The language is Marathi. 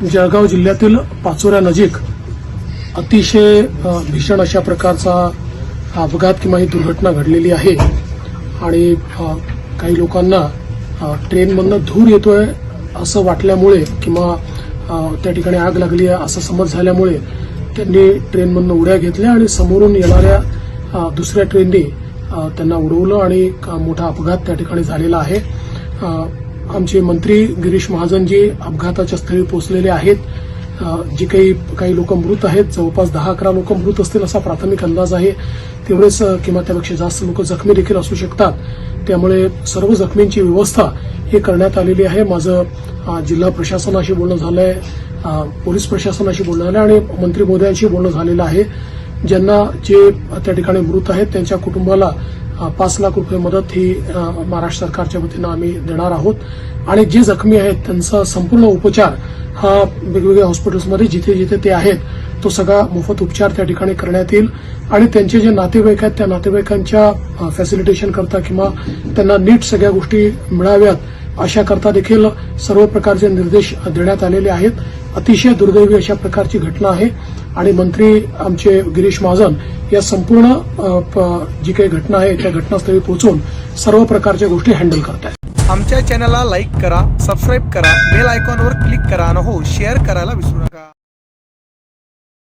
जळगाव जिल्ह्यातील पाचोऱ्या नजीक अतिशय भीषण अशा प्रकारचा अपघात किंवा ही दुर्घटना घडलेली आहे आणि काही लोकांना ट्रेनमधनं धूर येतोय असं वाटल्यामुळे किंवा त्या ठिकाणी आग लागली आहे असं समज झाल्यामुळे त्यांनी ट्रेनमधनं उड्या घेतल्या आणि समोरून येणाऱ्या दुसऱ्या ट्रेनने त्यांना उडवलं आणि मोठा अपघात त्या ठिकाणी झालेला आहे। आमचे मंत्री गिरीश महाजनजी अपघाताच्या स्थळी पोहोचलेले आहेत। जे काही लोक मृत आहेत, जवळपास 10-11 लोक मृत असतील असा प्राथमिक अंदाज आहे। तेवढेच किंवा त्यापेक्षा जास्त लोक जखमी देखील असू शकतात। त्यामुळे सर्व जखमींची व्यवस्था ही करण्यात आलेली आहे। माझं जिल्हा प्रशासनाशी बोलणं झालंय, पोलीस प्रशासनाशी बोलणं झालं आणि मंत्री महोदयांशी बोलणं झालेलं आहे। ज्यांना जे त्या ठिकाणी मृत आहेत त्यांच्या कुटुंबाला 5 लाख रुपये मदत ही महाराष्ट्र सरकारच्या वतीनं आम्ही देणार आहोत आणि जे जखमी आहेत त्यांचा संपूर्ण उपचार हा वेगवेगळ्या हॉस्पिटल्समध्ये जिथे जिथे ते आहेत तो सगळा मोफत उपचार त्या ठिकाणी करण्यात येईल आणि त्यांचे जे नातेवाईक आहेत त्या नातेवाईकांच्या फॅसिलिटेशन करता किंवा त्यांना नीट सगळ्या गोष्टी मिळाव्यात अशा करता देखील सर्व प्रकारचे निर्देश देण्यात आलेले आहेत। अतिशय दुर्दैवी अशा प्रकारची घटना आहे आणि मंत्री आमचे गिरीश महाजन या संपूर्ण जी काही घटना आहे त्या घटनास्थळी पोहोचून सर्व प्रकारच्या गोष्टी हँडल करत आहेत। आमच्या चॅनलला लाईक करा, सबस्क्राईब करा, बेल आयकॉनवर क्लिक करा आणि हो शेअर करायला विसरू नका।